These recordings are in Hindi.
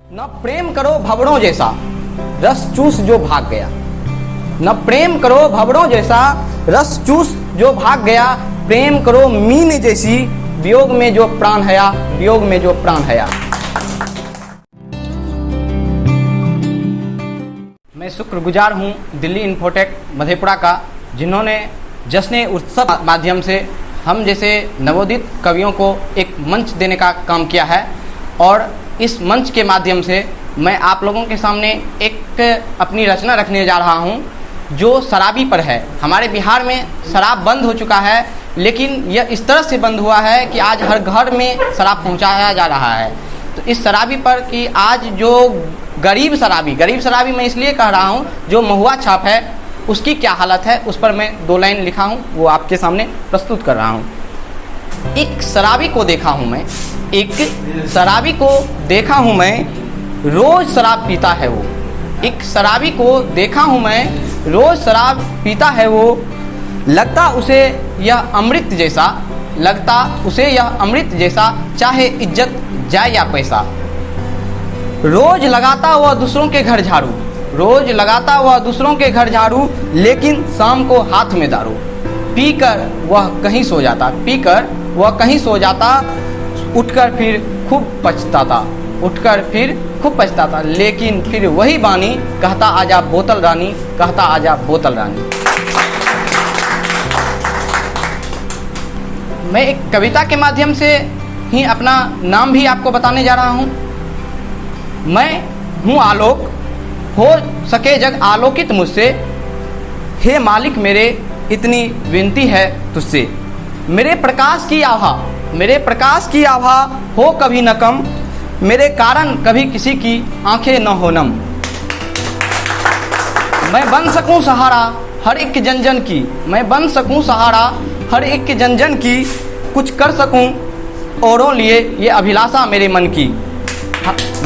न प्रेम करो भंवरों जैसा रस चूस जो भाग गया। न प्रेम करो भंवरों जैसा रस चूस जो भाग गया। प्रेम करो मीन जैसी वियोग में जो प्राण हया, वियोग में जो प्राण हया। मैं शुक्रगुजार हूँ दिल्ली इन्फोटेक मधेपुरा का, जिन्होंने जश्न उत्सव माध्यम से हम जैसे नवोदित कवियों को एक मंच देने का काम किया है। और इस मंच के माध्यम से मैं आप लोगों के सामने एक अपनी रचना रखने जा रहा हूं जो शराबी पर है। हमारे बिहार में शराब बंद हो चुका है, लेकिन यह इस तरह से बंद हुआ है कि आज हर घर में शराब पहुंचाया जा रहा है। तो इस शराबी पर कि आज जो गरीब शराबी मैं इसलिए कह रहा हूं, जो महुआ छाप है उसकी क्या हालत है, उस पर मैं 2 लाइन लिखा हूं, वो आपके सामने प्रस्तुत कर रहा हूं। एक शराबी को देखा हूं मैं, एक शराबी को देखा हूं मैं, रोज शराब पीता है वो। एक शराबी को देखा हूं मैं, रोज शराब पीता है वो। लगता उसे यह अमृत जैसा, लगता उसे यह अमृत जैसा, चाहे इज्जत जाए या पैसा। रोज लगाता हुआ दूसरों के घर झाड़ू, रोज लगाता हुआ दूसरों के घर झाड़ू, लेकिन शाम को हाथ में दारू। पीकर वह कहीं सो जाता, पीकर वह कहीं सो जाता, उठकर फिर खूब पछताता, उठकर फिर खूब पछताता। लेकिन फिर वही बानी कहता आजा बोतल रानी, कहता आजा बोतल रानी। मैं एक कविता के माध्यम से ही अपना नाम भी आपको बताने जा रहा हूँ। मैं हूँ आलोक, हो सके जग आलोकित मुझसे। हे मालिक मेरे इतनी विनती है तुझसे। मेरे प्रकाश की आभा, मेरे प्रकाश की आभा हो कभी न कम, मेरे कारण कभी किसी की आंखें न हो नम। मैं बन सकूं सहारा हर एक जन जन की, मैं बन सकूं सहारा हर एक जन जन की, कुछ कर सकूं औरों लिए ये अभिलाषा मेरे मन की।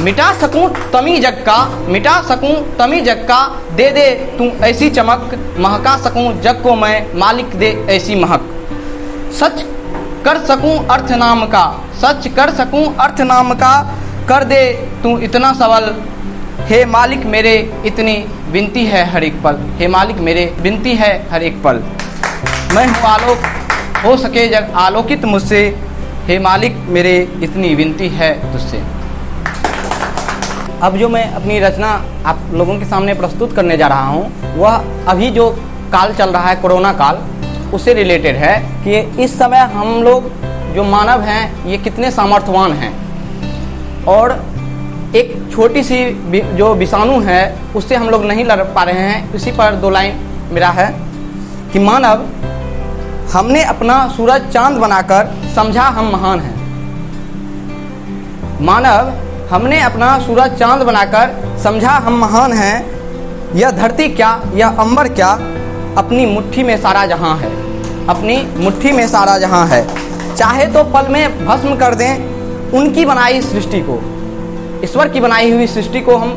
मिटा सकूं तमी जग का, मिटा सकूं तमी जग का, दे दे तू ऐसी चमक, महका सकूं जग को मैं, मालिक दे ऐसी महक। सच कर सकूं अर्थ नाम का, सच कर सकूं अर्थ नाम का, कर दे तू इतना सबल। हे मालिक मेरे इतनी विनती है हर एक पल, हे मालिक मेरे विनती है हर एक पल। मैं हूँ आलोक, हो सके जग आलोकित मुझसे, हे मालिक मेरे इतनी विनती है तुझसे। अब जो मैं अपनी रचना आप लोगों के सामने प्रस्तुत करने जा रहा हूँ, वह अभी जो काल चल रहा है कोरोना काल, उससे रिलेटेड है कि इस समय हम लोग जो मानव हैं ये कितने सामर्थ्यवान हैं। और एक छोटी सी जो विषाणु है उससे हम लोग नहीं लड़ पा रहे हैं। इसी पर 2 लाइन मेरा है कि मानव हमने अपना सूरज चांद बनाकर समझा हम महान हैं। मानव हमने अपना सूरज चांद बनाकर समझा हम महान हैं। यह धरती क्या, यह अंबर क्या, अपनी मुट्ठी में सारा जहां है, अपनी मुट्ठी में सारा जहां है। चाहे तो पल में भस्म कर दें उनकी बनाई सृष्टि को, ईश्वर की बनाई हुई सृष्टि को हम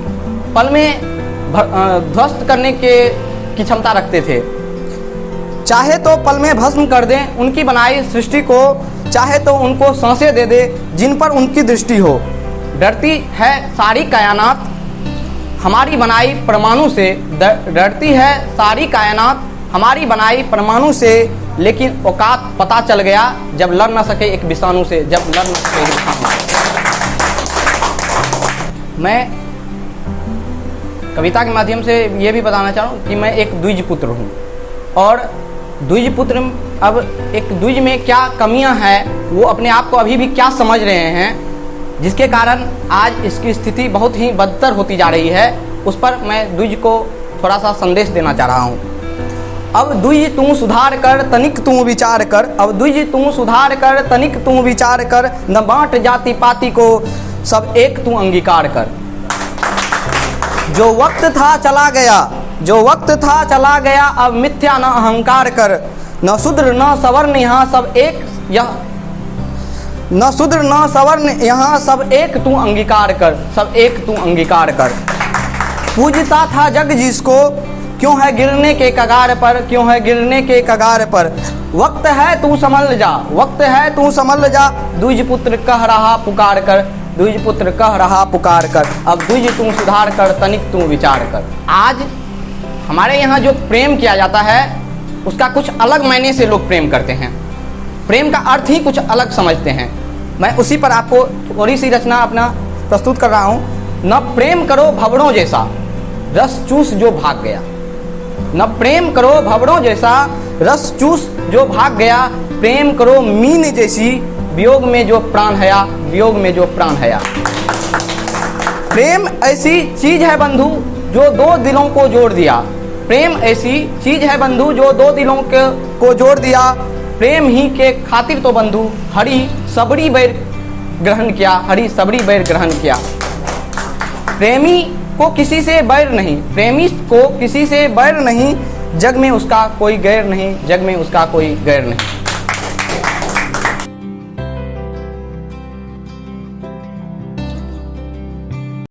पल में ध्वस्त करने की क्षमता रखते थे। चाहे तो पल में भस्म कर दें उनकी बनाई सृष्टि को, चाहे तो उनको सांसें दे दे जिन पर उनकी दृष्टि हो। डरती है सारी कायनात हमारी बनाई परमाणु से, डरती है सारी कायनात हमारी बनाई परमाणु से, लेकिन औकात पता चल गया जब लड़ न सके एक विषाणु से, जब लड़ न सके एक विषाणु से। मैं कविता के माध्यम से ये भी बताना चाहूँ कि मैं एक द्विज पुत्र हूँ। और द्विज पुत्र, अब एक द्विज में क्या कमियां हैं वो अपने आप को अभी भी क्या समझ रहे हैं, जिसके कारण आज इसकी स्थिति बहुत ही बदतर होती जा रही है। उस पर मैं द्विज को थोड़ा सा संदेश देना चाह रहा हूँ। अब द्विज तू सुधार कर तनिक तू विचार कर, अब द्विज तू सुधार कर तनिक तू विचार कर, न बांट जाति पाति को सब एक तू अंगीकार कर। जो वक्त था चला गया, जो वक्त था चला गया, अब मिथ्या न अहंकार कर, न शूद्र न सवर्ण यहाँ सब एक, यह न शूद्र न सवर्ण यहाँ सब एक तू अंगीकार कर, सब एक तू अंगीकार कर। पूजता था जग जिसको, क्यों है गिरने के कगार पर, क्यों है गिरने के कगार पर। वक्त है तू संभल जा, वक्त है तू संभल जा, द्विज पुत्र कह रहा पुकार कर, द्विज पुत्र कह रहा पुकार कर, अब द्विज तू सुधार कर, तनिक तू विचार कर। आज हमारे यहाँ जो प्रेम किया जाता है उसका कुछ अलग मायने से लोग प्रेम करते हैं, प्रेम का अर्थ ही कुछ अलग समझते हैं। मैं उसी पर आपको थोड़ी सी रचना अपना प्रस्तुत कर रहा हूँ। न प्रेम करो भंवरों जैसा, रस चूस जो भाग गया। न प्रेम करो भंवरों जैसा, रस चूस जो भाग गया। प्रेम करो मीन जैसी, वियोग में जो प्राण हया, वियोग में जो प्राण हया। प्रेम ऐसी चीज है बंधु जो दो दिलों को जोड़ दिया। प्रेम ऐसी चीज है बंधु जो दो दिलों को जोड़ दिया। प्रेम ही के खातिर तो बंधु हरि सबरी बैर ग्रहण किया, हरि सबरी बैर ग्रहण किया। प्रेमी को किसी से बैर नहीं, प्रेमी को किसी से बैर नहीं, जग में उसका कोई गैर नहीं, जग में उसका कोई गैर नहीं।